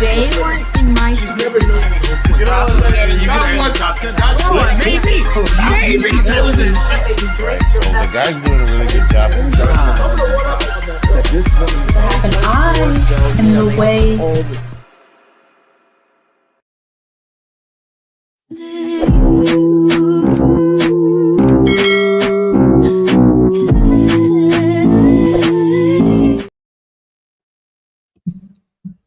They weren't in my script. The guy's doing a really good job. And I am the way.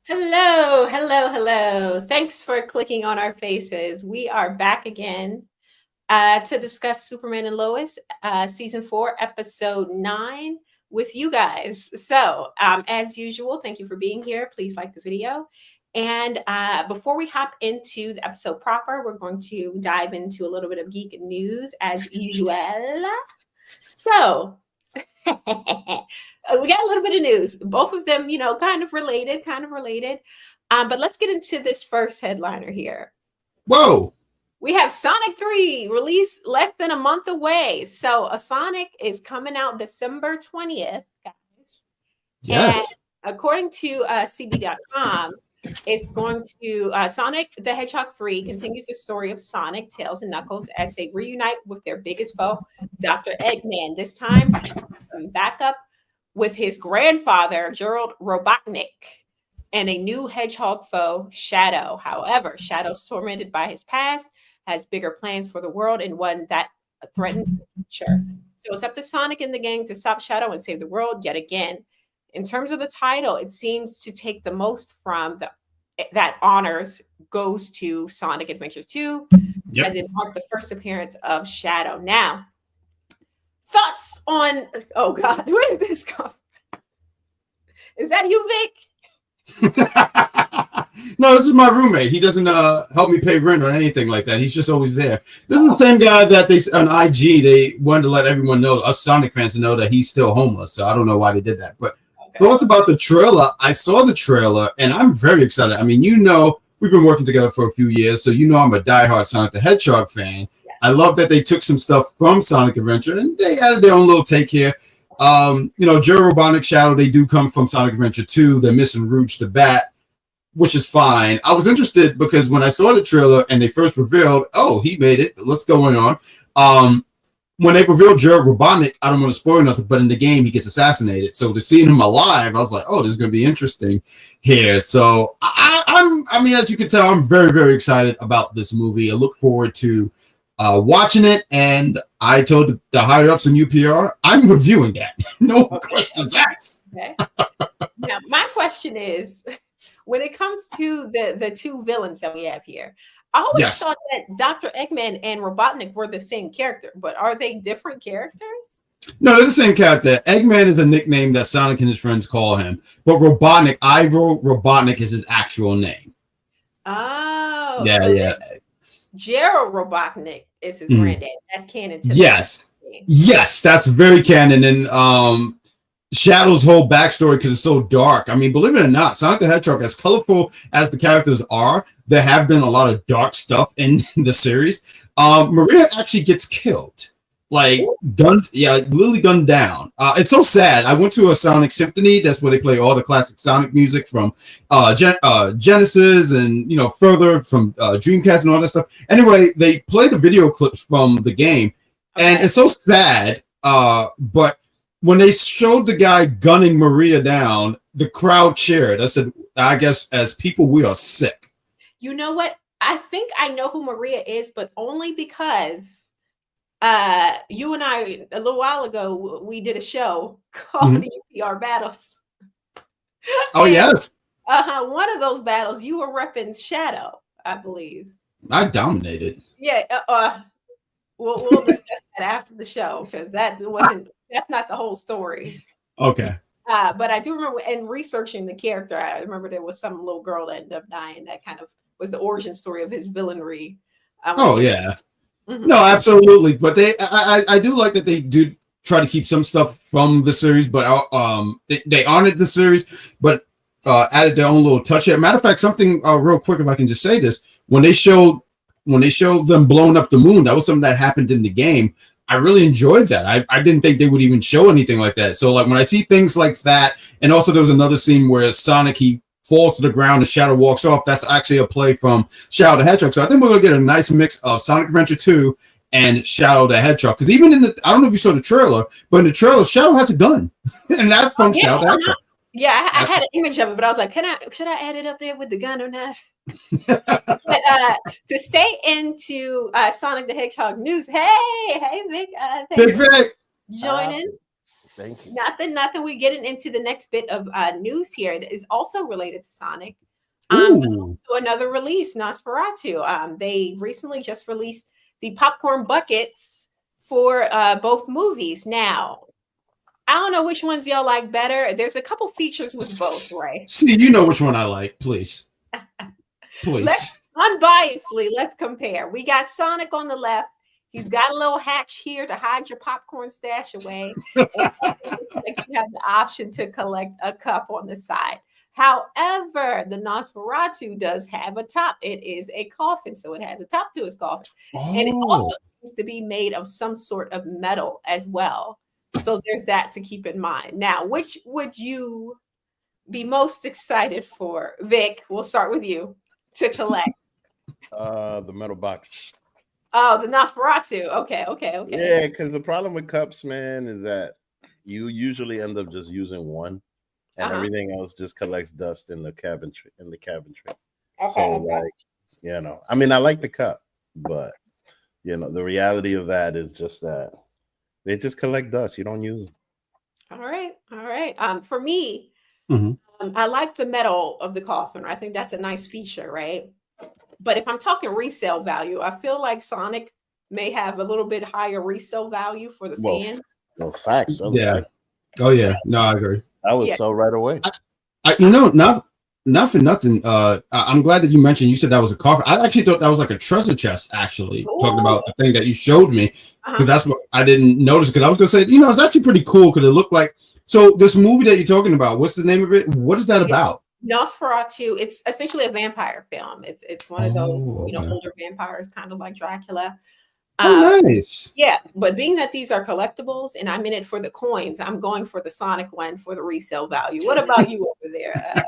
Hello, hello, hello. Thanks for clicking on our faces. We are back again to discuss Superman and Lois, season 4, episode 9 with you guys. So, as usual, thank you for being here. Please like the video. And before we hop into the episode proper, we're going to dive into a little bit of geek news as usual. So, we got a little bit of news. Both of them, kind of related. But let's get into this first headliner here. Whoa. We have Sonic 3 release less than a month away. So a Sonic is coming out December 20th, guys. Yes. And according to CB.com, it's going to Sonic the Hedgehog 3 continues the story of Sonic, Tails, and Knuckles as they reunite with their biggest foe, Dr. Eggman. This time, back up with his grandfather, Gerald Robotnik, and a new hedgehog foe, Shadow. However, Shadow's tormented by his past, has bigger plans for the world, and one that threatens the future. So it's up to Sonic and the gang to stop Shadow and save the world yet again. In terms of the title, it seems to take the most from that honors goes to Sonic Adventures 2, as it marked the first appearance of Shadow. Now, thoughts on, oh God, where did this come? Is that you, Vic? No, this is my roommate. He doesn't help me pay rent or anything like that. He's just always there. This is the same guy that they on IG, they wanted to let everyone know, us Sonic fans, to know that he's still homeless. So I don't know why they did that. But thoughts about the trailer? I saw the trailer and I'm very excited. I mean, we've been working together for a few years, so I'm a diehard Sonic the Hedgehog fan. Yes. I love that they took some stuff from Sonic Adventure and they added their own little take here. Gerald Robotnik, Shadow, they do come from Sonic Adventure 2. They're missing Rouge the Bat, which is fine. I was interested because when I saw the trailer and they first revealed, oh, he made it. What's going on? When they revealed Gerald Robotnik, I don't want to spoil nothing, but in the game, he gets assassinated. So to see him alive, I was like, oh, this is going to be interesting here. So I mean, as you can tell, I'm very, very excited about this movie. I look forward to watching it. And I told the higher ups in UPR, I'm reviewing that. No questions asked. Okay. Now, my question is, when it comes to the two villains that we have here, I always thought that Dr. Eggman and Robotnik were the same character, but are they different characters? No, they're the same character. Eggman is a nickname that Sonic and his friends call him, but Robotnik, Robotnik is his actual name. Oh, yeah, so yeah. Gerald Robotnik is his granddad. That's canon. Yes, that's very canon. And Shadow's whole backstory, because it's so dark. I mean, believe it or not, Sonic the Hedgehog, as colorful as the characters are, there have been a lot of dark stuff in the series. Maria actually gets killed, literally gunned down. It's so sad. I went to a Sonic Symphony. That's where they play all the classic Sonic music from Genesis and further from Dreamcast and all that stuff. Anyway, they played the video clips from the game, and it's so sad. But when they showed the guy gunning Maria down, the crowd cheered. I guess as people, we are sick. You know what? I think I know who Maria is, but only because you and I, a little while ago, we did a show called the UPR Battles. Oh, yes. One of those battles, you were repping Shadow, I believe. I dominated. Yeah. We'll discuss that after the show, because that's not the whole story. Okay. But I do remember in researching the character, I remember there was some little girl that ended up dying. That kind of was the origin story of his villainry. Yeah. No, absolutely. But I do like that they do try to keep some stuff from the series, but they honored the series, but added their own little touch here. Matter of fact, something real quick, if I can just say this, when they showed them blowing up the moon, that was something that happened in the game. I really enjoyed that. I didn't think they would even show anything like that. So like when I see things like that, and also there was another scene where Sonic, he falls to the ground and Shadow walks off. That's actually a play from Shadow the Hedgehog. So I think we're gonna get a nice mix of Sonic Adventure 2 and Shadow the Hedgehog. Because even in the, I don't know if you saw the trailer, but in the trailer, Shadow has a gun, and that's from Shadow the Hedgehog. Yeah, I had an image of it, but I was like, should I add it up there with the gun or not? But to stay into Sonic the Hedgehog news, hey, Vic, Big Vic joining. Thank you. Nothing. We're getting into the next bit of news here. It is also related to Sonic. Ooh. So another release, Nosferatu. They recently just released the popcorn buckets for both movies. Now, I don't know which ones y'all like better. There's a couple features with both, right? See, you know which one I like, please. Please. Unbiasedly, let's compare. We got Sonic on the left. He's got a little hatch here to hide your popcorn stash away. And you have the option to collect a cup on the side. However, the Nosferatu does have a top. It is a coffin, so it has a top to its coffin. Oh. And it also seems to be made of some sort of metal as well. So there's that to keep in mind. Now, which would you be most excited for? Vic, we'll start with you to collect. The metal box. Oh, the Nosferatu. Okay. Yeah, because the problem with cups, man, is that you usually end up just using one, and everything else just collects dust in the cabinetry. Okay. So, like, you know, I mean, I like the cup, but you know, the reality of that is just that they just collect dust. You don't use them. All right. For me, Mhm. I like the metal of the coffin. I think that's a nice feature, right? But if I'm talking resale value, I feel like Sonic may have a little bit higher resale value for the fans. No facts. Yeah. Oh yeah. No, I agree. That was so right away. You know, not for nothing. I'm glad that you mentioned. You said that was a coffin. I actually thought that was like a treasure chest. Actually, talking about the thing that you showed me, because that's what I didn't notice. Because I was gonna say, you know, it's actually pretty cool because it looked like. So this movie that you're talking about, what's the name of it? What is that about? Nosferatu. It's essentially a vampire film. It's one of those okay. older vampires, kind of like Dracula. Oh, nice. Yeah, but being that these are collectibles and I'm in it for the coins, I'm going for the Sonic one for the resale value. What about you over there?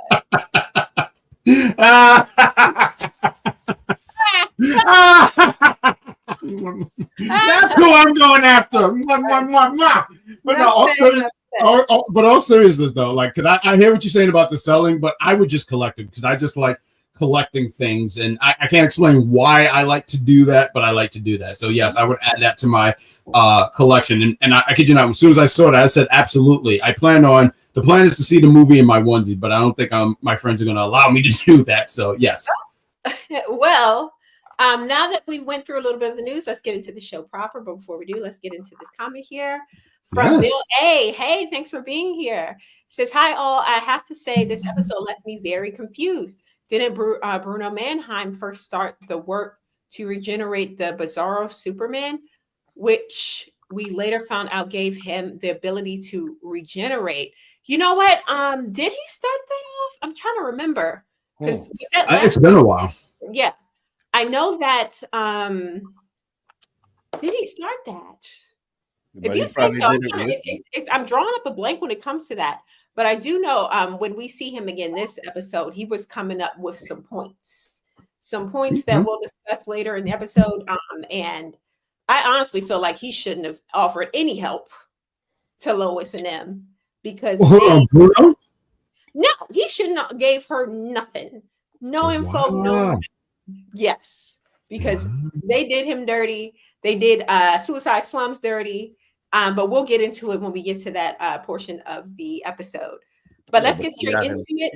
That's who I'm going after. But all seriousness though, like, cause I hear what you're saying about the selling, but I would just collect them because I just like collecting things, and I can't explain why I like to do that, but I like to do that. So yes, I would add that to my collection. And I kid you not, as soon as I saw it, I said absolutely. The plan is to see the movie in my onesie, but I don't think my friends are going to allow me to do that. So yes. Well, now that we went through a little bit of the news, let's get into the show proper. But before we do, let's get into this comment here from Bill A. Hey, thanks for being here. Says, hi all. I have to say this episode left me very confused. Didn't Bruno Mannheim first start the work to regenerate the Bizarro Superman, which we later found out gave him the ability to regenerate? You know what? Did he start that off? I'm trying to remember. Because it's been a while. Yeah. I know that did he start that? But if you say so, I'm drawing up a blank when it comes to that. But I do know when we see him again this episode, he was coming up with some points that we'll discuss later in the episode. And I honestly feel like he shouldn't have offered any help to Lois and them because Bruno? No, he shouldn't have gave her nothing. No info, no. Yes, because they did him dirty. They did Suicide Slums dirty. But we'll get into it when we get to that portion of the episode. But let's get straight into it.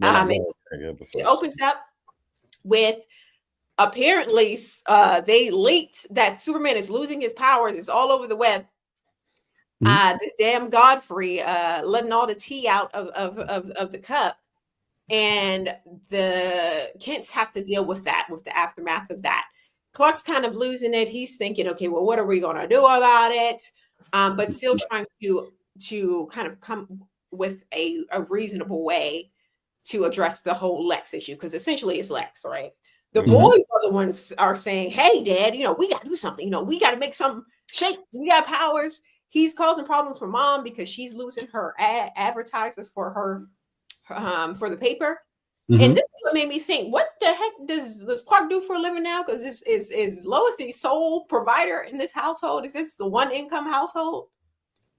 It opens up with apparently they leaked that Superman is losing his powers. It's all over the web. This damn Godfrey letting all the tea out of the cup. And the Kents have to deal with that, with the aftermath of that. Clark's kind of losing it. He's thinking, okay, well, what are we going to do about it? But still trying to kind of come with a reasonable way to address the whole Lex issue, because essentially it's Lex, right? The boys are the ones are saying, hey, Dad, we got to do something. We got to make some shape. We got powers. He's causing problems for Mom because she's losing her advertisers for her for the paper. Mhm. And this is what made me think, what the heck does Clark do for a living now? Because this is Lois the sole provider in this household? Is this the one income household?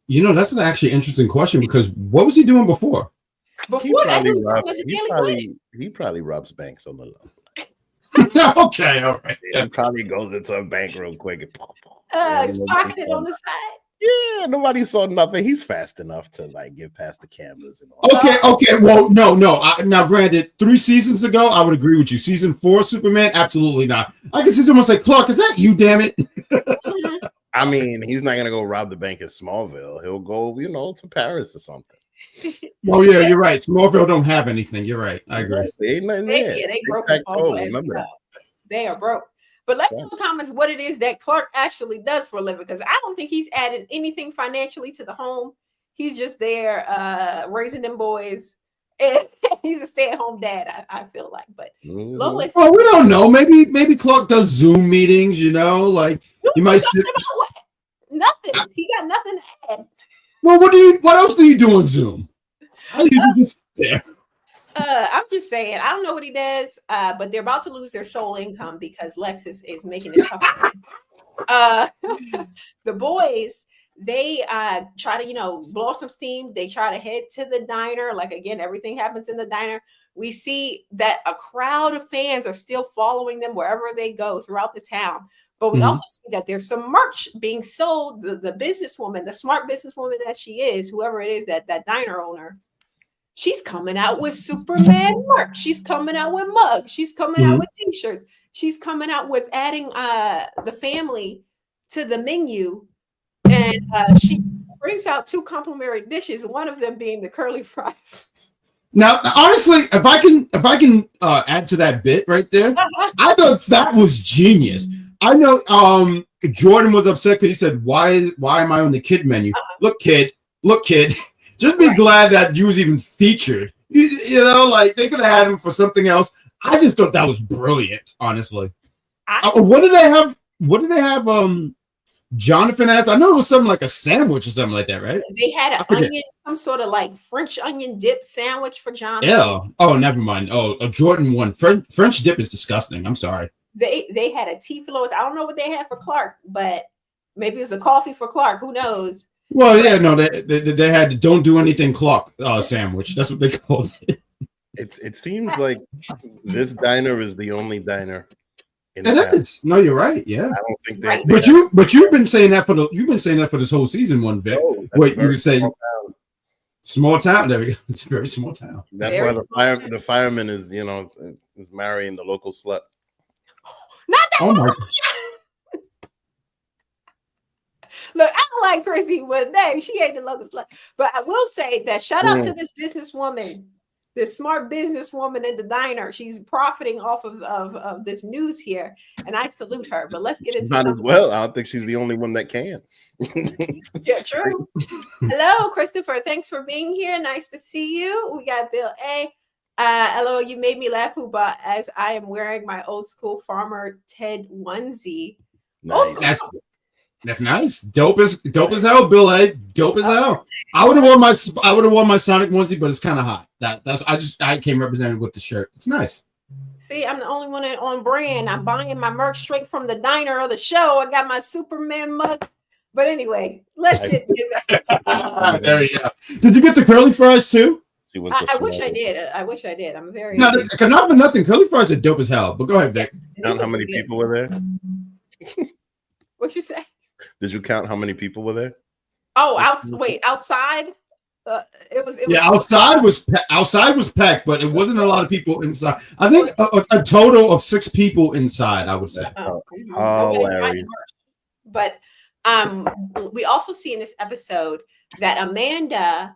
You know, that's an actually interesting question because what was he doing before? Before that, he was doing the Daily Planet. he probably robs banks on the low. Okay, all right. He probably goes into a bank real quick and His pocket on the side. yeah, nobody saw nothing. He's fast enough to like get past the cameras and all. Okay. Well, no. Now, granted, 3 seasons ago, I would agree with you. Season 4, Superman, absolutely not. I can see someone say, "Clark, is that you? Damn it!" I mean, he's not gonna go rob the bank in Smallville. He'll go, to Paris or something. Oh yeah, you're right. Smallville don't have anything. You're right. I agree. They ain't nothing there. They broke his Remember that. They are broke. But let me know in the comments what it is that Clark actually does for a living, because I don't think he's added anything financially to the home. He's just there raising them boys. And he's a stay-at-home dad, I feel like. But Lois. Well, we don't know. Maybe Clark does Zoom meetings. Like he might sit. Nothing. He got nothing to add. Well, what else do you do on Zoom? How do you just sit there? I'm just saying, I don't know what he does, but they're about to lose their sole income because Lex is making it tough. The boys, they try to, blow some steam. They try to head to the diner. Like, again, everything happens in the diner. We see that a crowd of fans are still following them wherever they go throughout the town. But we also see that there's some merch being sold. The businesswoman, the smart businesswoman that she is, whoever it is, that diner owner, she's coming out with Superman merch. She's coming out with mugs. She's coming out with t-shirts. She's coming out with adding the family to the menu. And she brings out 2 complimentary dishes, one of them being the curly fries. Now, honestly, if I can add to that bit right there, I thought that was genius. I know Jordan was upset because he said, why am I on the kid menu? Look, kid, just be glad that you was even featured. Like they could have had him for something else. I just thought that was brilliant, honestly. What did they have Jonathan asked? I know it was something like a sandwich or something like that, right? They had an onion, some sort of like French onion dip sandwich for Jonathan. Yeah. Oh, never mind. Oh, Jordan one. French dip is disgusting. I'm sorry. They had a tea for Lois. I don't know what they had for Clark, but maybe it's a coffee for Clark. Who knows? Well, yeah, no, they had the "Don't Do Anything" Clark sandwich. That's what they called it. It seems like this diner is the only diner. It is. No, you're right. Yeah. I don't think that. But you've been saying that for this whole season, one Vic. Oh, wait, you say small town? There we go. It's a very small town. That's Very why the fireman is is marrying the local slut. Not that. Oh my. Look, I don't like Chrissy, but dang, she ain't the local slut. But I will say that shout out to this businesswoman, this smart businesswoman in the diner. She's profiting off of this news here, and I salute her. But let's get into Not as well. I don't think she's the only one that can. Yeah, true. Hello, Christopher. Thanks for being here. Nice to see you. We got Bill A. Hello, you made me laugh, Huba, as I am wearing my old school Farmer Ted onesie. Nice. That's nice. Dope as hell, Bill A. Dope as hell. I would have worn my Sonic onesie, but it's kind of hot. I came represented with the shirt. It's nice. See, I'm the only one on brand. I'm buying my merch straight from the diner or the show. I got my Superman mug. But anyway, let's get back to there we go. Did you get the curly fries too? I wish I did. I'm very not for nothing. Curly fries are dope as hell. But go ahead, Vic. Count how many people were there? What'd you say? Did you count how many people were there? Oh, outside. It was. Yeah, outside was packed, but it wasn't a lot of people inside. I think a total of 6 people inside. I would say. Larry. But we also see in this episode that Amanda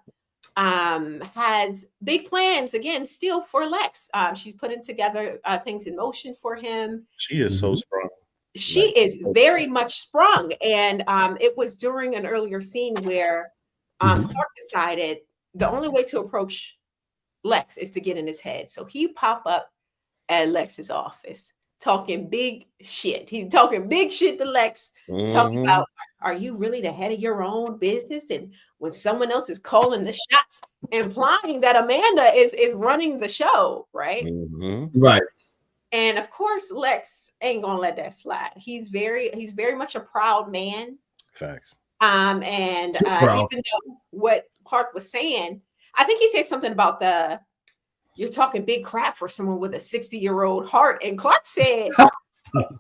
has big plans again still for Lex. She's putting together things in motion for him. She is so sprung. She is very much sprung, and it was during an earlier scene where Clark decided the only way to approach Lex is to get in his head. So he pop up at Lex's office. talking big shit. He's talking big shit to Lex, talking about, are you really the head of your own business? And when someone else is calling the shots, implying that Amanda is running the show, right? Right. And of course, Lex ain't gonna let that slide. He's very much a proud man. Facts. And even though what Clark was saying, I think he said something about you're talking big crap for someone with a 60-year-old heart. And Clark said,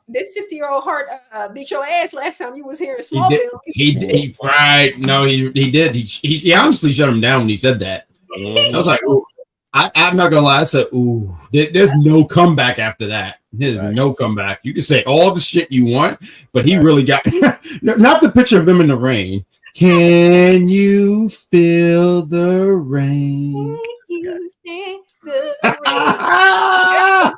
this 60-year-old heart beat your ass last time you was here in Smallville. He right. No, he did. He honestly shut him down when he said that. I was like, ooh. I'm not gonna lie. I said, ooh, there's no comeback after that. There's no comeback. You can say all the shit you want, but he really got not the picture of them in the rain. Can you feel the rain? Can you feel the rain?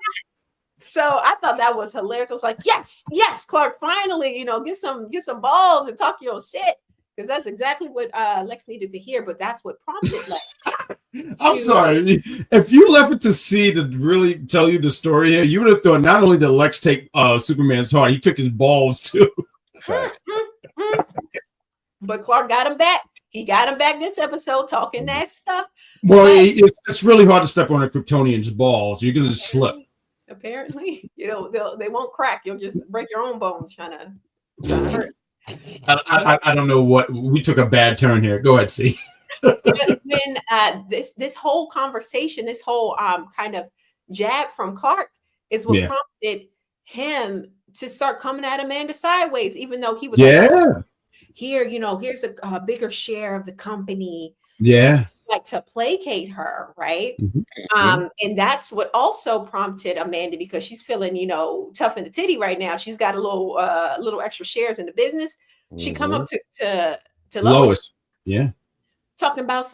So I thought that was hilarious. I was like, yes, Clark, finally, get some balls and talk your shit. Because that's exactly what Lex needed to hear, but that's what prompted Lex. I'm sorry. If you left it to see to really tell you the story here, you would have thought not only did Lex take Superman's heart, he took his balls too. But Clark got him back. He got him back this episode talking that stuff. Well, it's really hard to step on a Kryptonian's balls. You're going to slip. Apparently, they won't crack. You'll just break your own bones trying to hurt. I don't know what we took a bad turn here. Go ahead, see. When this whole conversation, this whole kind of jab from Clark is what prompted him to start coming at Amanda sideways, even though he was like, here, here's a bigger share of the company. Yeah. Like to placate her, right? And that's what also prompted Amanda, because she's feeling, tough in the titty right now. She's got a little extra shares in the business. She come up to Lois. Yeah. Talking about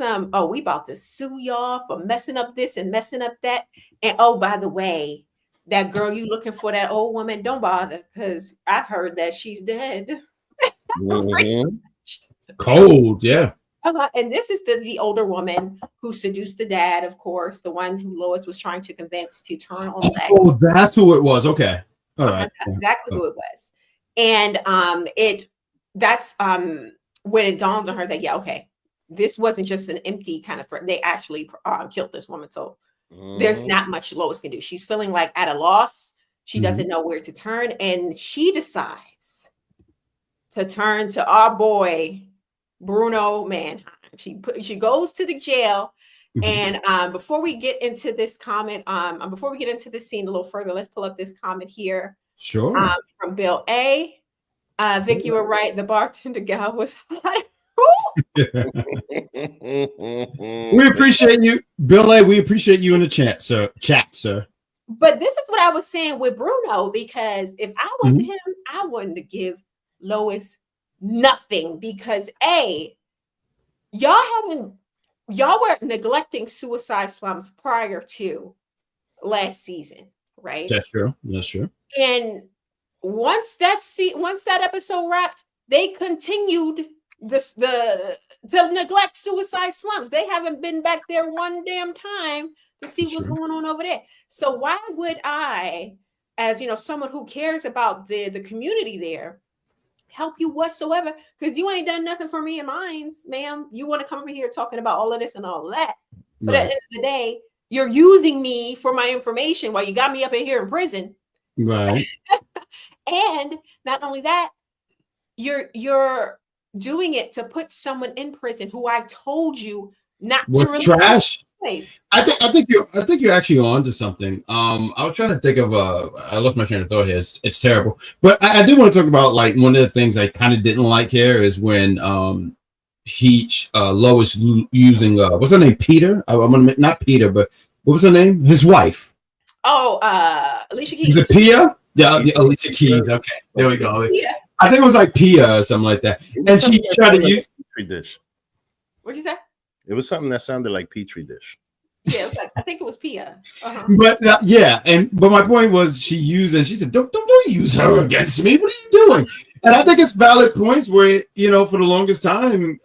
we about to sue y'all for messing up this and messing up that. And by the way, that girl you looking for, that old woman, don't bother, because I've heard that she's dead. Cold, yeah. And this is the older woman who seduced the dad, of course, the one who Lois was trying to convince to turn on Lex. Oh, that's who it was. Okay. All right. That's exactly who it was. And that's when it dawned on her that, this wasn't just an empty kind of threat. They actually killed this woman. So there's not much Lois can do. She's feeling like at a loss. She doesn't know where to turn. And she decides to turn to our boy, Bruno Mannheim. She goes to the jail. And before we get into this comment, before we get into this scene a little further, let's pull up this comment here. Sure. From Bill A. Vic, you were right. The bartender gal was hot. We appreciate you, Bill A. We appreciate you in the chat, sir. But this is what I was saying with Bruno, because if I was him, I wouldn't give Lois nothing, because y'all were neglecting suicide slums prior to last season, right? That's true. And once that episode wrapped, they continued to neglect suicide slums. They haven't been back there one damn time to see what's going on over there. So why would I, as someone who cares about the community there, help you whatsoever? Because you ain't done nothing for me and mine, ma'am. You want to come over here talking about all of this and all of that, but at the end of the day, you're using me for my information while you got me up in here in prison, right? And not only that, you're doing it to put someone in prison who I told you not to release. Trash. I think you're actually on to something. I was trying to think of I lost my train of thought here. It's terrible. But I did want to talk about, like, one of the things I kind of didn't like here is when Lois using what's her name? Peter? I'm gonna not Peter, but what was her name? His wife. Alicia Keys. Is it Pia? Yeah, Alicia Keys. Okay, there we go. Yeah. I think it was like Pia or something like that. And she tried to use Petri dish. What'd you say? It was something that sounded like Petri dish. Yeah, it was like, I think it was Pia. But but my point was she said, don't use her against me. What are you doing? And I think it's valid points where, for the longest time,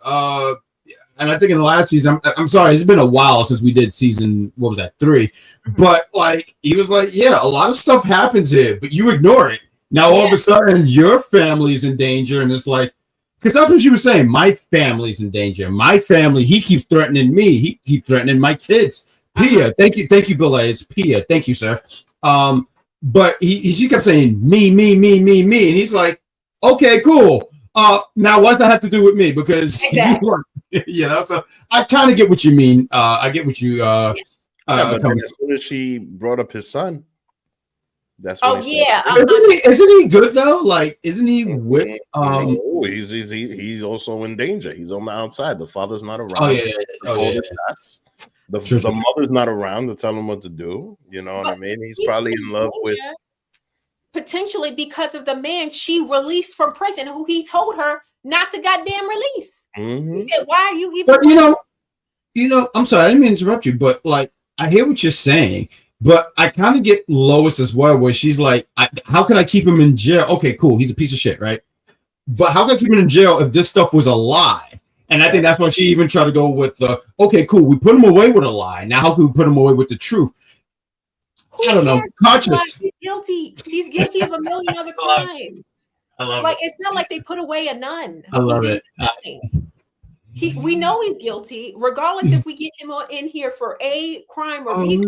and I think in the last season, I'm sorry, it's been a while since we did season, what was that, 3? But like, he was like, yeah, a lot of stuff happens here, but you ignore it. Now all of a sudden, your family's in danger, and it's like, because that's what she was saying. My family's in danger. My family, he keeps threatening me. He keeps threatening my kids. Pia, thank you, Bill A. It's Pia. Thank you, sir. But she kept saying me, and he's like, okay, cool. Now what's that have to do with me? Because you know, so I kind of get what you mean. I get what you but then as soon as she brought up his son, that's when isn't he good though? Like, isn't he with he's also in danger. He's on the outside. The father's not around. The mother's not around to tell him what to do. You know what I mean? He's probably in love with, potentially because of the man she released from prison, who he told her not to goddamn release. He said, "Why are you even?" But you know, I'm sorry, I didn't mean to interrupt you, but like, I hear what you're saying, but I kind of get Lois as well, where she's like, "How can I keep him in jail?" Okay, cool, he's a piece of shit, right? But how can I keep him in jail if this stuff was a lie? And I think that's why she even tried to go with okay, cool, we put him away with a lie. Now how can we put him away with the truth? I don't know. Conscious. He's guilty. He's guilty of a million other crimes. I love it. It's not like they put away a nun. I love it. We know he's guilty, regardless if we get him in here for a crime or B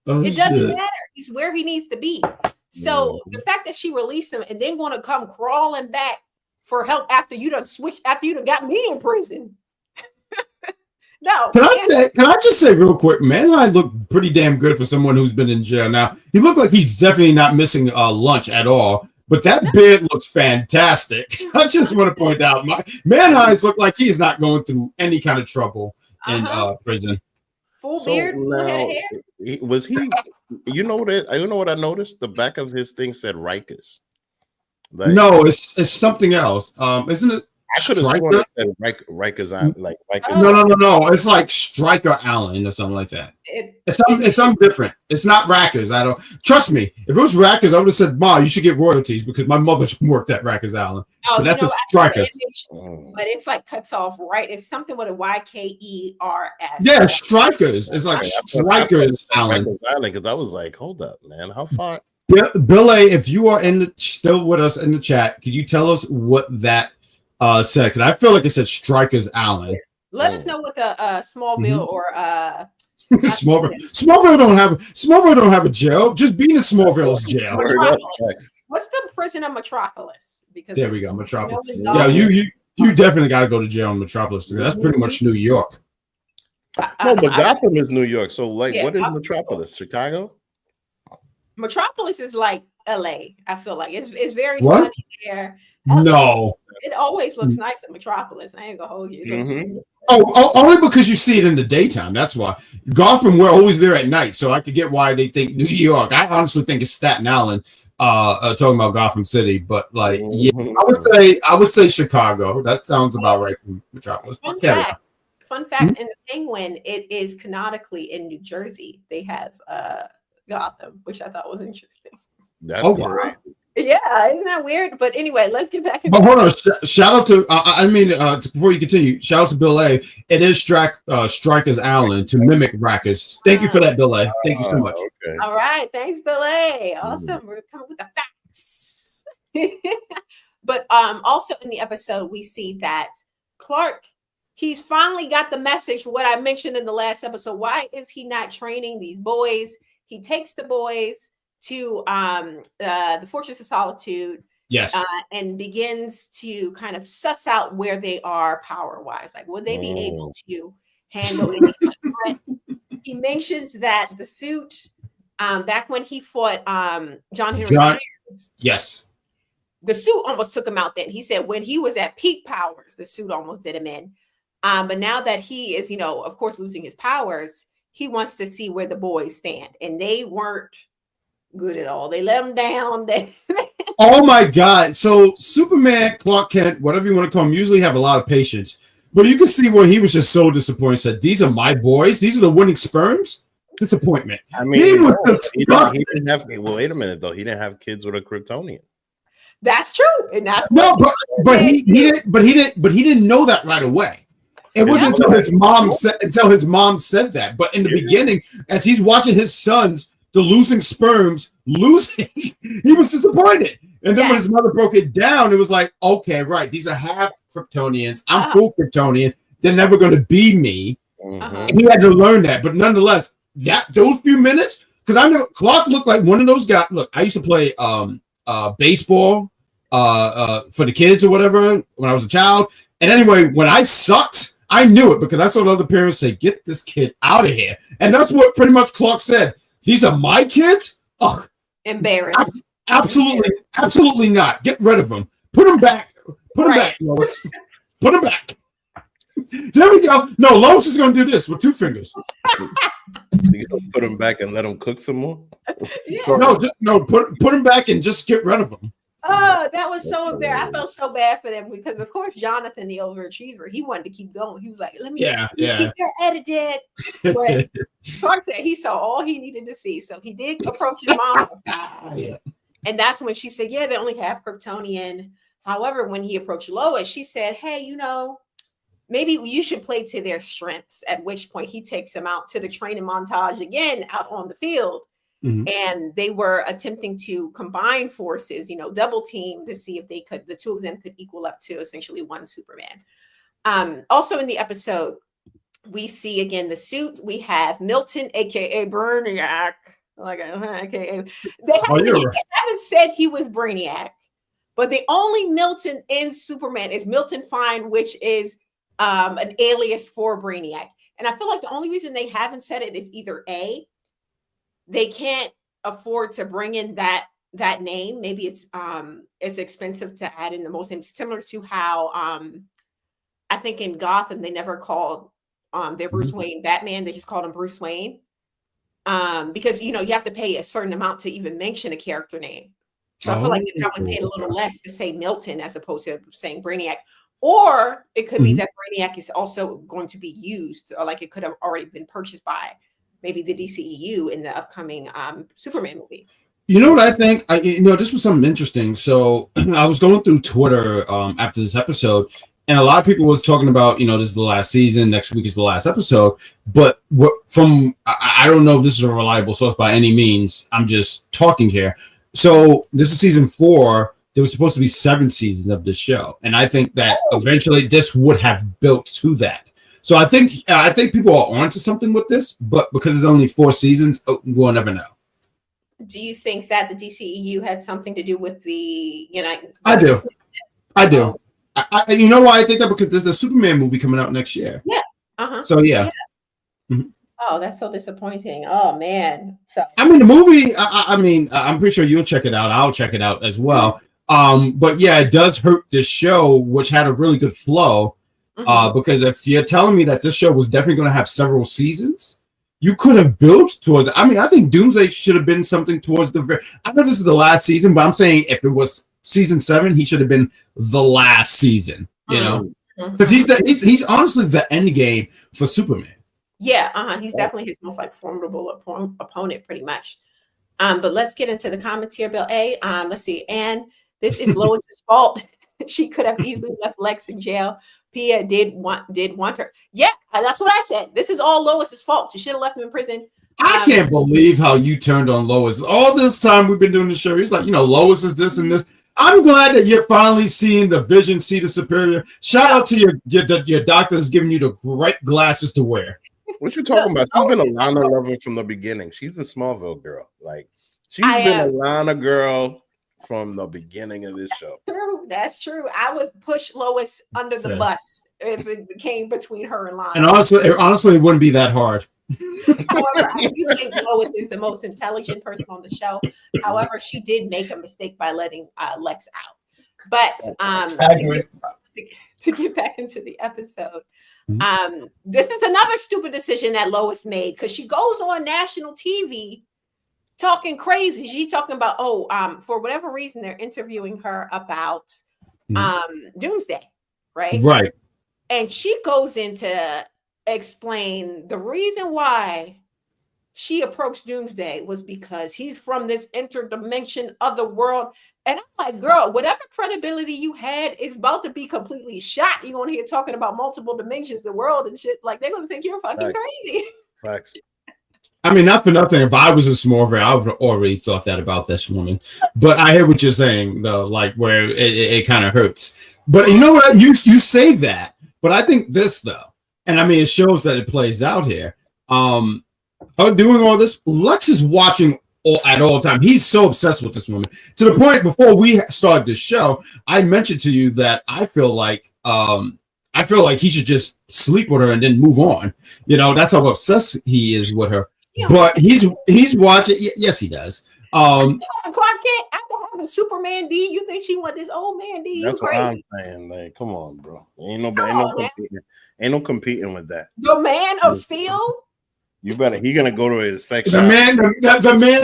crime. It doesn't matter. He's where he needs to be. So the fact that she released him and then want to come crawling back for help after you done got me in prison. No. Can I just say real quick, Manheim looked pretty damn good for someone who's been in jail. Now, he looked like he's definitely not missing lunch at all, but that beard looks fantastic. I just want to point out, Manheim looked like he's not going through any kind of trouble in prison. Full beard, full head of hair. Was he? You know what I noticed? The back of his thing said Rikers. Like, no, it's something else. Isn't it? I could have sworn it said Rikers Island, like Rikers. No. It's like Stryker Island or something like that. It's something different. It's not Rikers. I don't trust me. If it was Rikers, I would have said, "Ma, you should get royalties," because my mother worked at Rikers Island. But that's a Stryker. But it's like cuts off, right? It's something with a YKERS. Yeah, Strikers. It's like Strikers Island. Rikers Island, because I was like, hold up, man, how far? Bill A, if you are still with us in the chat, could you tell us what that said? Because I feel like it said Strikers Island. Let us know what the Smallville or Smallville don't have a jail. Just being in Smallville is jail. What's the prison of Metropolis? Because there we go, Metropolis. Yeah, you definitely got to go to jail in Metropolis. That's pretty much New York. No, but Gotham is New York. So, like, what is Metropolis? Chicago? Metropolis is like LA. I feel like it's very sunny there. No, it always looks nice in Metropolis. I ain't gonna hold you. Only because you see it in the daytime. That's why. Gotham, we're always there at night, so I could get why they think New York. I honestly think it's Staten Island. Talking about Gotham City, but like, yeah, I would say Chicago. That sounds about right from Metropolis. Fun fact: in the Penguin, it is canonically in New Jersey. They have Gotham, which I thought was interesting. That's right. Yeah, isn't that weird? But anyway, let's get back. But hold on, shout out to before you continue, shout out to Bill A. It is Strikers Island to mimic Rikers. Thank you for that, Bill A. Thank you so much. Okay. All right, thanks, Bill A. Awesome. We're coming with the facts. But also in the episode, we see that Clark, he's finally got the message. What I mentioned in the last episode. Why is he not training these boys? He takes the boys to the Fortress of Solitude, yes, and begins to kind of suss out where they are power-wise. Like, would they be able to handle any kind of threat? He mentions that the suit, back when he fought John Henry Myers, yes, the suit almost took him out then. He said when he was at peak powers, the suit almost did him in. But now that he is, of course, losing his powers, he wants to see where the boys stand. And they weren't good at all. They let him down. Oh my God. So Superman, Clark Kent, whatever you want to call him, usually have a lot of patience. But you can see where he was just so disappointed. Said, "These are my boys. These are the winning sperms." Disappointment. I mean, he didn't have. Well, wait a minute though. He didn't have kids with a Kryptonian. That's true, and that's no. But he didn't know that right away. It wasn't until his mom said that. But in the beginning, as he's watching his sons, the losing sperms, he was disappointed. And then when his mother broke it down, it was like, okay, right, these are half Kryptonians. I'm full Kryptonian. They're never going to be me. And he had to learn that. But nonetheless, those few minutes, because Clark looked like one of those guys. Look, I used to play baseball for the kids or whatever when I was a child. And anyway, when I sucked, I knew it because I saw other parents say, get this kid out of here. And that's what pretty much Clark said. These are my kids? Oh, embarrassed. Absolutely not. Get rid of them. Put them back. Put them back, Lois. Put them back. There we go. No, Lois is going to do this with 2 fingers. You gonna put them back and let them cook some more? Put them back and just get rid of them. Oh, that was so embarrassing. I felt so bad for them because, of course, Jonathan, the overachiever, he wanted to keep going. He was like, let me keep that edited. But Clark said he saw all he needed to see. So he did approach his mom. And that's when she said, yeah, they only have Kryptonian. However, when he approached Lois, she said, hey, maybe you should play to their strengths, at which point he takes them out to the training montage again out on the field. And they were attempting to combine forces, double team to see if the 2 of them could equal up to essentially one Superman. Also in the episode, we see again the suit. We have Milton, aka Brainiac. AKA. They haven't said he was Brainiac, but the only Milton in Superman is Milton Fine, which is an alias for Brainiac. And I feel like the only reason they haven't said it is either A, they can't afford to bring in that name. Maybe it's expensive to add in the most name, similar to how I think in Gotham they never called their Bruce Wayne Batman. They just called him Bruce Wayne because you have to pay a certain amount to even mention a character name. So I feel like they probably paid a little less to say Milton as opposed to saying Brainiac. Or it could be that Brainiac is also going to be used, or like it could have already been purchased by maybe the DCEU in the upcoming Superman movie. You know what I think? This was something interesting. So I was going through Twitter after this episode, and a lot of people was talking about, this is the last season, next week is the last episode. But I don't know if this is a reliable source by any means. I'm just talking here. So this is season 4. There was supposed to be 7 seasons of this show, and I think that eventually this would have built to that. So I think people are onto something with this, but because it's only 4 seasons, we'll never know. Do you think that the DCEU had something to do with the I do. You know why I think that? Because there's a Superman movie coming out next year. Yeah. So yeah. Oh, that's so disappointing. Oh man. So I mean, the movie. I'm pretty sure you'll check it out. I'll check it out as well. But yeah, it does hurt this show, which had a really good flow. Because if you're telling me that this show was definitely going to have several seasons, you could have built towards it. I mean, I think Doomsday should have been something towards I know this is the last season, but I'm saying if it was season 7, he should have been the last season, because he's honestly the end game for Superman. Yeah, he's definitely his most formidable opponent, pretty much. But let's get into the comments here, Bill A. Let's see, and this is Lois's fault. She could have easily left Lex in jail. Pia did want her. Yeah, that's what I said. This is all Lois's fault. She should have left him in prison. I can't believe how you turned on Lois. All this time we've been doing the show, he's like, Lois is this and this. I'm glad that you're finally seeing the vision, see the superior. Shout out to your doctor that's giving you the right glasses to wear. What you talking about? She's been a Lana lover from the beginning. She's a Smallville girl. Like she's been a Lana girl from the beginning of this show. That's true. I would push Lois under the bus if it came between her and Lana. And honestly, it wouldn't be that hard. However, I do think Lois is the most intelligent person on the show. However, she did make a mistake by letting Lex out. But to get back into the episode, this is another stupid decision that Lois made because she goes on national TV talking crazy. She's talking about, for whatever reason, they're interviewing her about Doomsday, right? Right. And she goes into explain the reason why she approached Doomsday was because he's from this interdimension other world. And I'm like, girl, whatever credibility you had is about to be completely shot. You're going to hear talking about multiple dimensions, the world and shit. Like, they're going to think you're fucking crazy. Facts. I mean, not for nothing. If I was a Smallville, I would have already thought that about this woman. But I hear what you're saying, though, like where it kind of hurts. But you know what? You say that. But I think this, though, and I mean, it shows that it plays out here. Her doing all this, Lex is watching at all time. He's so obsessed with this woman to the point. Before we started this show, I mentioned to you that I feel like he should just sleep with her and then move on. You know, that's how obsessed he is with her. Yeah. But he's watching. Yes, he does. Clark Kent after having Superman D, you think she want this old man D? That's what I'm saying. Like, come on, bro. Ain't no competing with that. The Man of Steel. You better. He gonna go to his sex. The man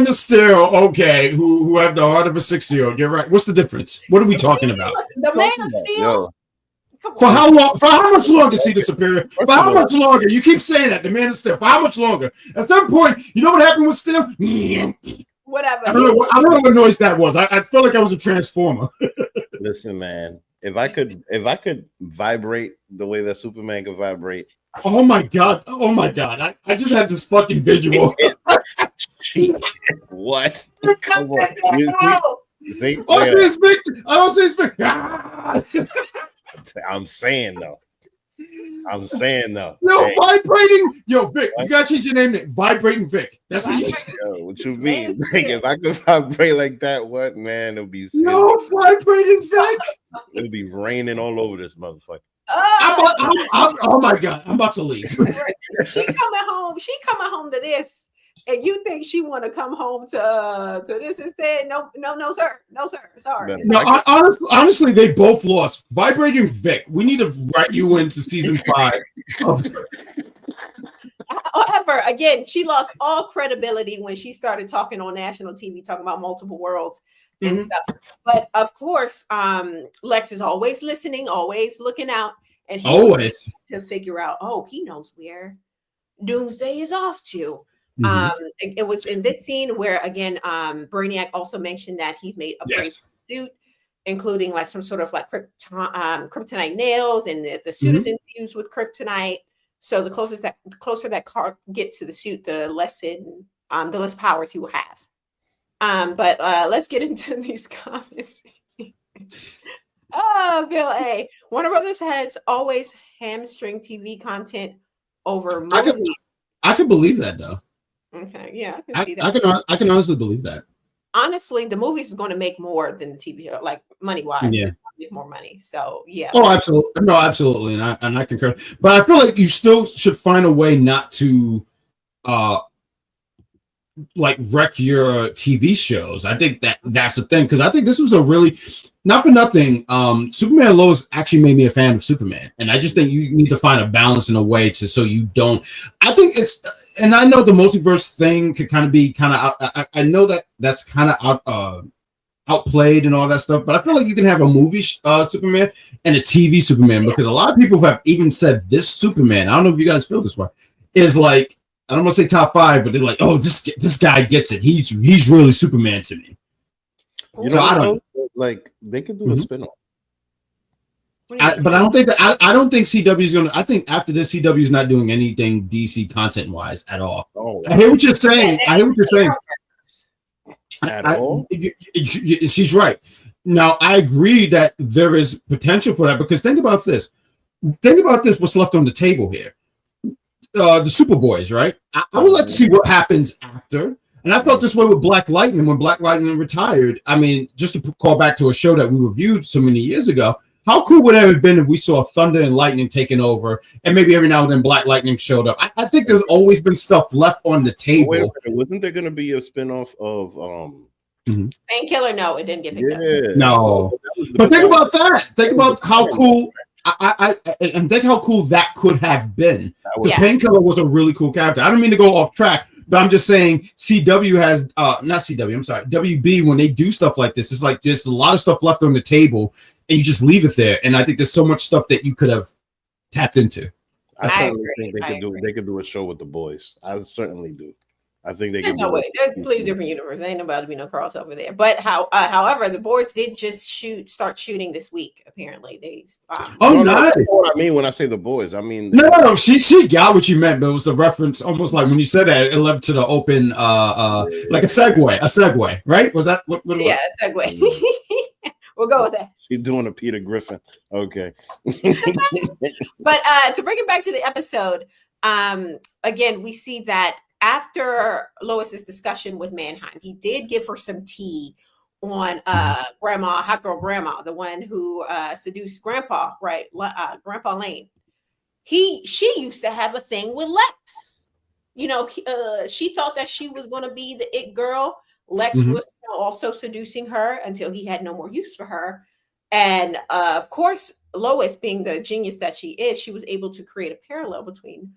of Steel. Okay, who have the heart of a 60-year-old. You're right. What's the difference? What are we talking about? The Man of Steel. For how long? For how much longer? See the Superior. For how much longer? You keep saying that. The Man of Steel. For how much longer? At some point, you know what happened with Steel? Whatever. I don't know what noise that was. I felt like I was a transformer. Listen, man. If I could vibrate the way that Superman could vibrate. Oh my god! I just had this fucking visual. What? Come on. I don't see his Victor. I'm saying though. Yo, hey. Vibrating. Yo, Vic, you gotta change your name to Vibrating Vic. That's what you. Yo, what you mean? Like, if I could vibrate like that, what man? It'll be. No, Vibrating Vic. It'll be raining all over this motherfucker. Oh my god, I'm about to leave. She coming home to this, and you think she want to come home to this instead? No, sir. Sorry. No, honestly, they both lost. Vibrating Vic, we need to write you into season 5. However, again, she lost all credibility when she started talking on national TV, talking about multiple worlds and stuff. But of course, Lex is always listening, always looking out, and he always to figure out. Oh, he knows where Doomsday is off to. It was in this scene where again, Brainiac also mentioned that he made a brave suit, including like some sort of like kryptonite nails, and the suit is infused with kryptonite. So the closer that Clark gets to the suit, the less powers he will have. But let's get into these comments. Bill A. Warner Brothers has always hamstring TV content over movies. I could believe that though. Okay, yeah, I can see that. I can honestly believe that. Honestly, the movies is going to make more than the TV show, like money wise. Yeah, it's going to make more money. So yeah. Oh, absolutely. No, absolutely, and I concur. But I feel like you still should find a way not to, like wreck your TV shows. I think that's the thing, because I think this was a really, not for nothing, Superman and Lois actually made me a fan of Superman, and I just think you need to find a balance in a way so you don't. I think it's, and I know the multiverse thing could kind of be I know that's kind of outplayed and all that stuff, but I feel like you can have a movie Superman and a TV Superman, because a lot of people have even said this Superman, I don't know if you guys feel this way, is like, I don't want to say top 5, but they're like, oh, this guy gets it. He's really Superman to me. You know, I don't like, they could do a spin-off. But I don't think that I don't think CW is gonna. I think after this, CW is not doing anything DC content wise at all. Oh, I hear what you're saying. At all? She's right. Now I agree that there is potential for that, because think about this. What's left on the table here? The Superboys, right? I would like to see what happens after. And I felt this way with Black Lightning when Black Lightning retired. I mean, just to call back to a show that we reviewed so many years ago, how cool would it have been if we saw Thunder and Lightning taking over, and maybe every now and then Black Lightning showed up? I think there's always been stuff left on the table. Wait, wasn't there going to be a spinoff of Painkiller? No, it didn't get picked up. No, but think about that. Think about how cool. And think how cool that could have been. Because Painkiller was a really cool character. I don't mean to go off track, but I'm just saying CW has not CW, I'm sorry, WB, when they do stuff like this, it's like there's a lot of stuff left on the table and you just leave it there. And I think there's so much stuff that you could have tapped into. I certainly think they could do a show with the boys. I certainly do. I think they There's could no do way. it. There's a completely different universe. There ain't about to be no crossover there. But however, the boys did just start shooting this week. Apparently, they Oh, No, nice. that's what I mean when I say the boys. I mean No, she got what you meant, but it was a reference, almost like when you said that, it led to the open, like a segue, right? Was that what it was? yeah, segue. We'll go with that. she's doing a Peter Griffin. Okay. But to bring it back to the episode, again, we see that after Lois's discussion with Mannheim, he did give her some tea on grandma, hot girl grandma, the one who seduced grandpa, right? Grandpa Lane. She used to have a thing with Lex. You know, she thought that she was going to be the it girl. Lex was also seducing her until he had no more use for her. And of course, Lois, being the genius that she is, she was able to create a parallel between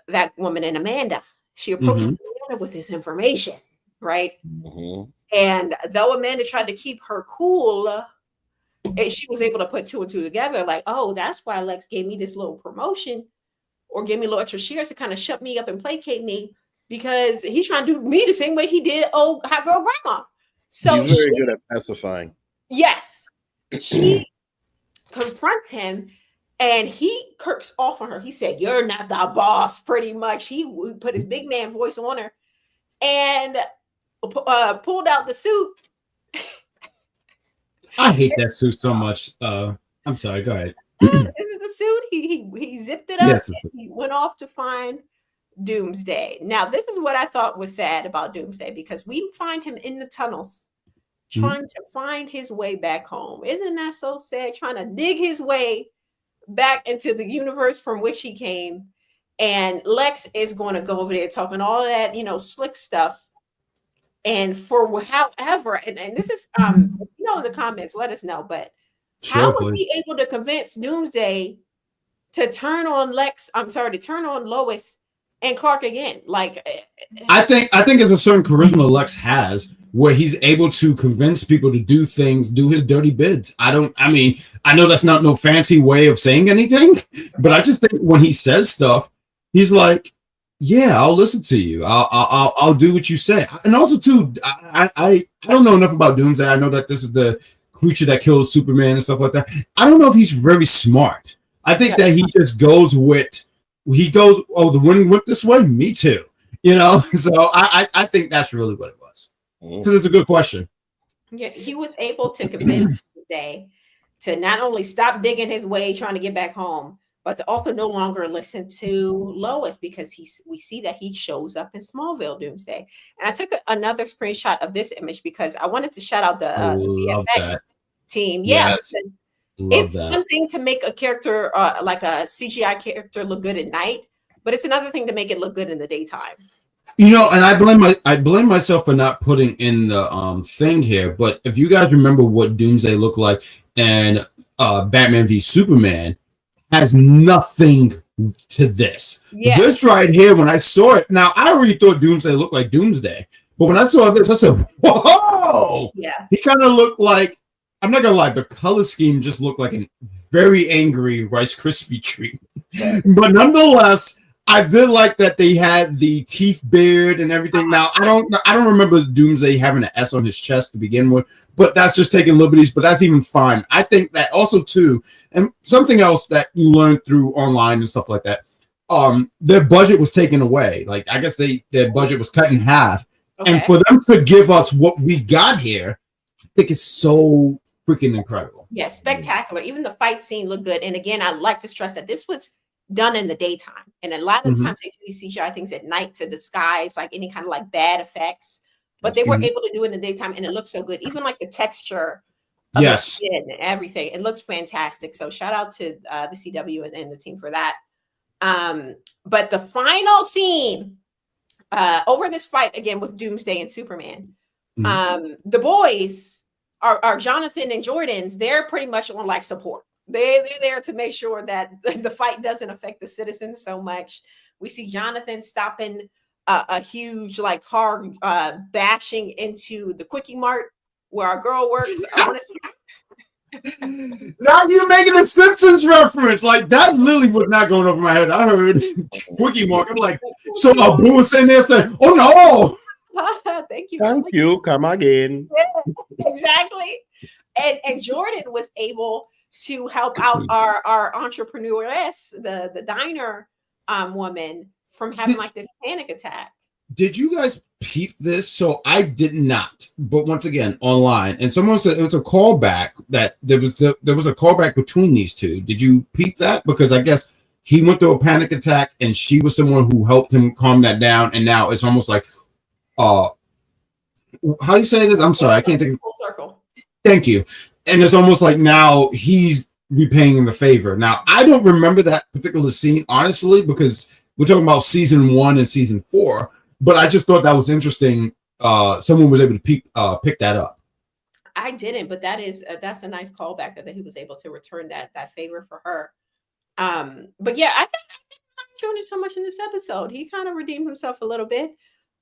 that woman and Amanda. She approaches Amanda with this information, right? And though Amanda tried to keep her cool, she was able to put two and two together. Like, oh, that's why Lex gave me this little promotion or gave me a little extra shares to kind of shut me up and placate me, because he's trying to do me the same way he did old hot girl grandma. So he's very good at pacifying. Yes, she confronts him. And he kirks off on her. He said, "You're not the boss," pretty much. He put his big man voice on her and pulled out the suit. I hate that suit so much. I'm sorry, go ahead. This is the suit. He zipped it up. Yes, and he went off to find Doomsday. Now, this is what I thought was sad about Doomsday, because we find him in the tunnels trying to find his way back home. Isn't that so sad? Trying to dig his way back into the universe from which he came, and Lex is going to go over there talking all of that, slick stuff. And for however, and this is in the comments, let us know. But how was he able to convince Doomsday to turn on to turn on Lois and Clark again? Like, I think there's a certain charisma Lex has where he's able to convince people to do things, do his dirty bids. I know that's not no fancy way of saying anything, but I just think when he says stuff, he's like, yeah, I'll listen to you. I'll do what you say. And also too, I don't know enough about Doomsday. I know that this is the creature that kills Superman and stuff like that. I don't know if he's very smart. I think that he just goes, oh, the wind went this way? Me too. So I think that's really what it was. Because it's a good question. Yeah, he was able to convince Doomsday to not only stop digging his way trying to get back home, but to also no longer listen to Lois, because we see that he shows up in Smallville Doomsday. And I took another screenshot of this image because I wanted to shout out the VFX team. Yeah, yes. It's one thing to make a character like a CGI character look good at night, but it's another thing to make it look good in the daytime. And I blame myself for not putting in the thing here. But if you guys remember what Doomsday looked like and Batman v Superman, has nothing to this. Yeah. This right here, when I saw it, now I already thought Doomsday looked like Doomsday, but when I saw this, I said, "Whoa!" Yeah, he kind of looked like, I'm not gonna lie, the color scheme just looked like a very angry Rice Krispie treat. But nonetheless, I did like that they had the teeth beard and everything. Now I don't remember Doomsday having an S on his chest to begin with, but that's just taking liberties. But that's even fine. I think that also too, and something else that you learn through online and stuff like that. Their budget was taken away. Like, I guess their budget was cut in half, and for them to give us what we got here, I think it's so freaking incredible. Yeah, spectacular. Even the fight scene looked good. And again, I'd like to stress that this was done in the daytime, and a lot of times they do these CGI things at night to disguise like any kind of like bad effects, but they were able to do it in the daytime, and it looks so good. Even like the texture of the skin and everything, it looks fantastic. So shout out to the CW and the team for that. But the final scene over this fight again with Doomsday and Superman, the boys are Jonathan and Jordan's. They're pretty much on like support. They're there to make sure that the fight doesn't affect the citizens so much. We see Jonathan stopping a huge like car bashing into the Quickie Mart where our girl works. Now you're making a Simpsons reference. Like that literally was not going over my head. I heard Quickie Mark. I'm like, so Boo was sitting there saying, "Oh no." Thank you. Thank you. Come again. Yeah, exactly. And Jordan was able to help out our entrepreneuress, the diner woman, from having like this panic attack. Did you guys peep this? So I did not, but once again online, and someone said it was a callback that there was a callback between these two. Did you peep that? Because I guess he went through a panic attack, and she was someone who helped him calm that down, and now it's almost like, how do you say this? I'm sorry, I can't think. Full circle. Thank you. And it's almost like now he's repaying the favor. Now I don't remember that particular scene honestly, because we're talking about season 1 and season 4. But I just thought that was interesting. Someone was able to pick that up. I didn't, but that's a nice callback that he was able to return that favor for her. But yeah, I think I'm enjoying it so much in this episode. He kind of redeemed himself a little bit.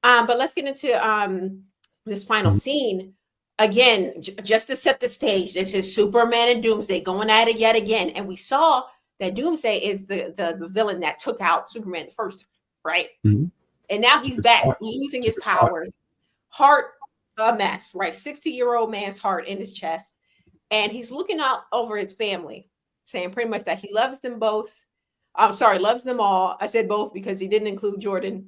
But let's get into this final scene again, just to set the stage. This is Superman and Doomsday going at it yet again, and we saw that Doomsday is the villain that took out Superman the first time, right? Mm-hmm. And now he's back, losing his powers. Heart a mess, right? 60-year-old man's heart in his chest. And he's looking out over his family, saying pretty much that he loves them both. I'm sorry, loves them all. I said both because he didn't include Jordan.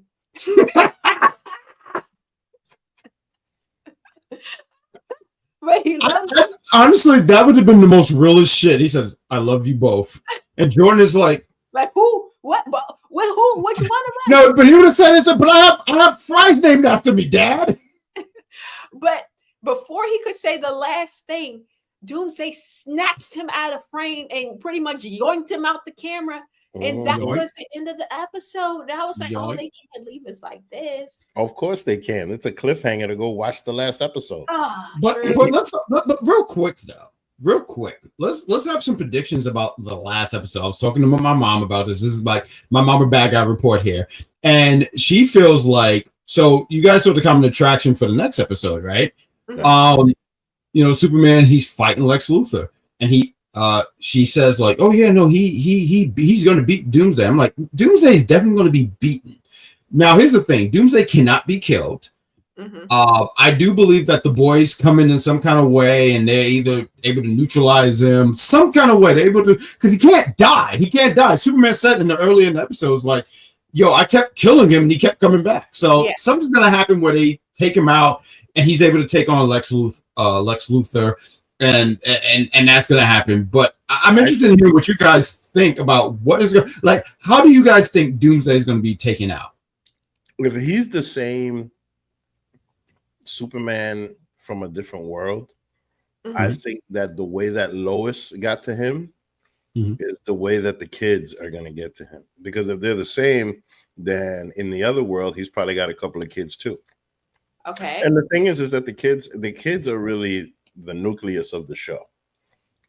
But he loves them. Honestly, that would have been the most realest shit. He says, "I love you both." And Jordan is like who? What? With who? Which one of us? No, but he would have said it. But I have fries named after me, Dad. But before he could say the last thing, Doomsday snatched him out of frame and pretty much yoinked him out the camera. And that was the end of the episode. And I was like, oh, they can't leave us like this. Of course they can. It's a cliffhanger to go watch the last episode. But real quick though. Real quick, let's have some predictions about the last episode. I was talking to my mom about this. This is like my mama bad guy report here, and she feels like, so you guys saw the common attraction for the next episode, right? Mm-hmm. Superman, he's fighting Lex Luthor, and she says like, oh yeah, no, he's going to beat Doomsday. I'm like, Doomsday is definitely going to be beaten. Now here's the thing: Doomsday cannot be killed. Mm-hmm. I do believe that the boys come in some kind of way, and they're either able to neutralize him some kind of way. They're able to, because he can't die. He can't die. Superman said earlier in the episodes, like, "Yo, I kept killing him, and he kept coming back." So something's gonna happen where they take him out, and he's able to take on Lex Luthor, and that's gonna happen. But I'm interested in hearing what you guys think about what is going. Like, how do you guys think Doomsday is going to be taken out? If he's the same Superman from a different world, mm-hmm. I think that the way that Lois got to him mm-hmm. is the way that the kids are going to get to him. Because if they're the same, then in the other world, he's probably got a couple of kids too. Okay. And the thing is that the kids are really the nucleus of the show.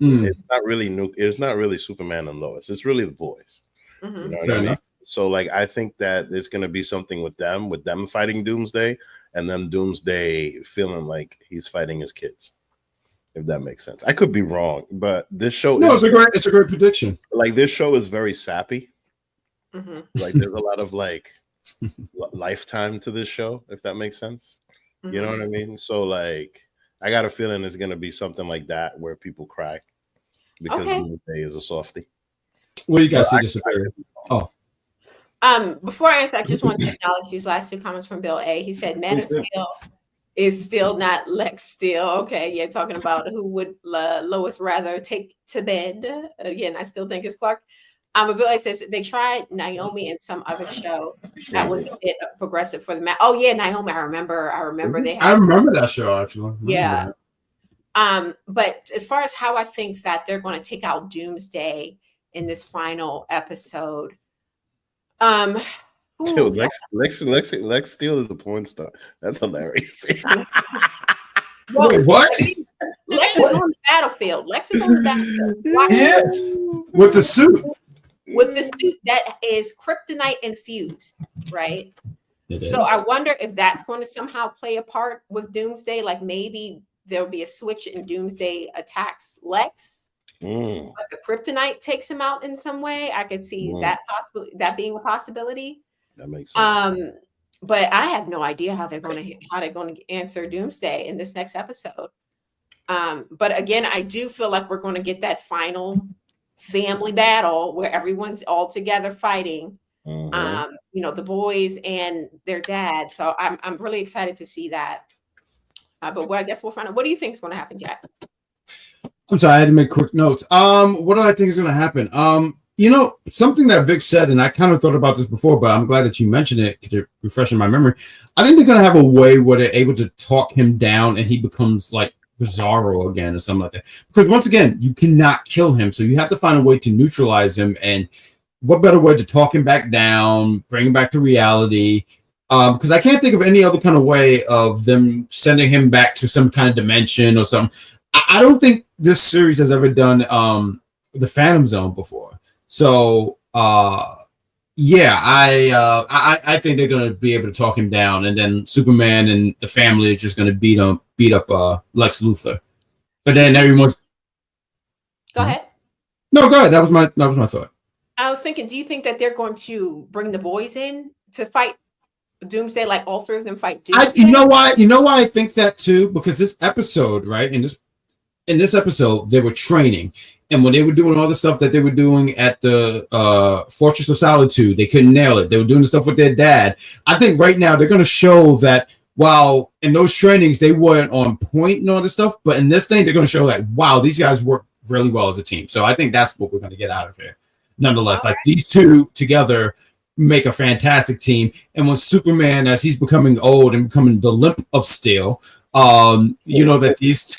Mm. It's not really Superman and Lois. It's really the boys. Mm-hmm. You know what I mean? So like, I think that there's going to be something with them fighting Doomsday, and then Doomsday feeling like he's fighting his kids. If that makes sense. I could be wrong, but this show it's a great prediction. Like, this show is very sappy. Mm-hmm. Like, there's a lot of like lifetime to this show, if that makes sense. Mm-hmm. You know what I mean? So like, I got a feeling it's going to be something like that where people cry because Doomsday is a softie. What do you guys see? Before I answer, I just want to acknowledge these last two comments from Bill A. He said, Man of Steel is still not Lex Steel. Okay, yeah, talking about who would Lois rather take to bed. Again, I still think it's Clark. But Bill A says they tried Naomi in some other show that was a bit progressive for the match. Oh yeah, Naomi, I remember they had. I remember that show actually. Yeah. But as far as how I think that they're going to take out Doomsday in this final episode. Lex Steel is a porn star. That's hilarious. Well, wait, what? Lex is on the battlefield. Yes, with the suit. With the suit that is kryptonite infused, right? So I wonder if that's going to somehow play a part with Doomsday. Like maybe there'll be a switch and Doomsday attacks Lex. But the kryptonite takes him out in some way. I could see that being a possibility. That makes sense. But I have no idea how they're going to answer Doomsday in this next episode. But again, I do feel like we're going to get that final family battle where everyone's all together fighting. The boys and their dad. So I'm really excited to see that. But I guess we'll find out. What do you think is going to happen, Jack? I'm sorry, I had to make quick notes. What do I think is going to happen? Something that Vic said, and I kind of thought about this before, but I'm glad that you mentioned it because you're refreshing my memory. I think they're going to have a way where they're able to talk him down and he becomes like Bizarro again or something like that. Because once again, you cannot kill him. So you have to find a way to neutralize him. And what better way to talk him back down, bring him back to reality? Because I can't think of any other kind of way of them sending him back to some kind of dimension or something. I don't think this series has ever done the Phantom Zone before. So I think they're gonna be able to talk him down, and then Superman and the family are just gonna beat up Lex Luthor. But then everyone's go ahead. No, go ahead. That was my thought. I was thinking, do you think that they're going to bring the boys in to fight Doomsday, like all three of them fight Doomsday? You know why I think that too? Because this episode, right, in this episode, they were training. And when they were doing all the stuff that they were doing at the Fortress of Solitude, they couldn't nail it. They were doing the stuff with their dad. I think right now they're going to show that while in those trainings they weren't on point and all this stuff, but in this thing they're going to show that, wow, these guys work really well as a team. So I think that's what we're going to get out of here. Nonetheless, like these two together make a fantastic team. And when Superman, as he's becoming old and becoming the limp of steel, that these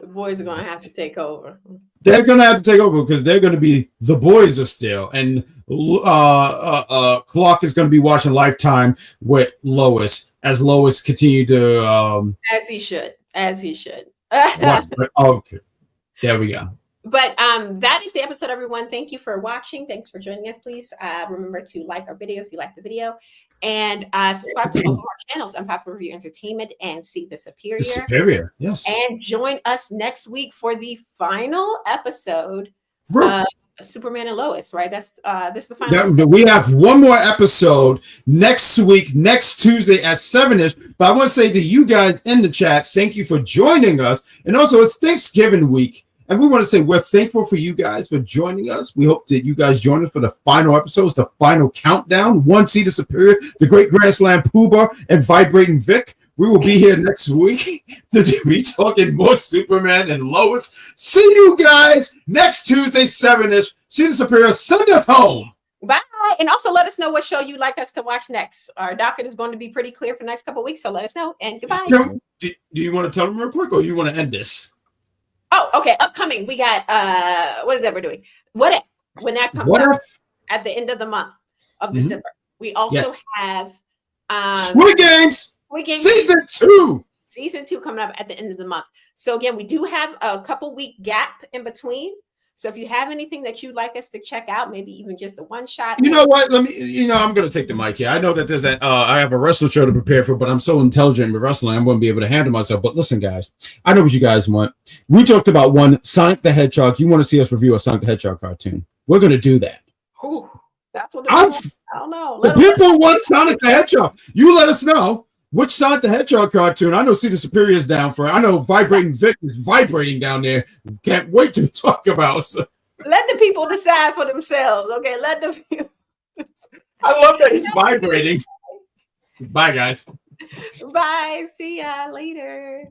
the boys are going to have to take over. They're going to have to take over because they're going to be the boys of steel. And Clark is going to be watching Lifetime with Lois as Lois continue to... As he should. Okay. There we go. But that is the episode, everyone. Thank you for watching. Thanks for joining us. Please remember to like our video if you like the video. And subscribe to both of our channels, Unpopular Review Entertainment and See the Superior. The Superior, yes. And join us next week for the final episode of Superman and Lois, right? This is the final episode. We have one more episode next week, next Tuesday at 7-ish. But I want to say to you guys in the chat, thank you for joining us. And also, it's Thanksgiving week. And we want to say we're thankful for you guys for joining us. We hope that you guys join us for the final episodes, the final countdown. One See the Superior, the Great Grand Slam Pooba, and Vibrating Vic. We will be here next week to be talking more Superman and Lois. See you guys next Tuesday, 7-ish. See the Superior. Send us home. Bye. And also let us know what show you'd like us to watch next. Our docket is going to be pretty clear for the next couple of weeks, so let us know. And goodbye. Do you want to tell them real quick, or you want to end this? Oh, okay. Upcoming, we got what is that we're doing? What If? When that comes out at the end of the month of December. We also have Squid Games season 2. Season 2 coming up at the end of the month. So again, we do have a couple week gap in between. So if you have anything that you'd like us to check out, maybe even just a one shot. You know what? I'm going to take the mic here. I know that there's I have a wrestling show to prepare for, but I'm so intelligent with wrestling, I'm going to be able to handle myself. But listen, guys, I know what you guys want. We talked about one Sonic the Hedgehog. You want to see us review a Sonic the Hedgehog cartoon? We're going to do that. Ooh, that's what I don't know. The people want Sonic the Hedgehog. You let us know. Which Sonic the Hedgehog cartoon? I know See the Superior is down for it. I know Vibrating Vic is vibrating down there. Can't wait to talk about it. Let the people decide for themselves. Okay, let them. I love that he's vibrating. Bye, guys. Bye. See ya later.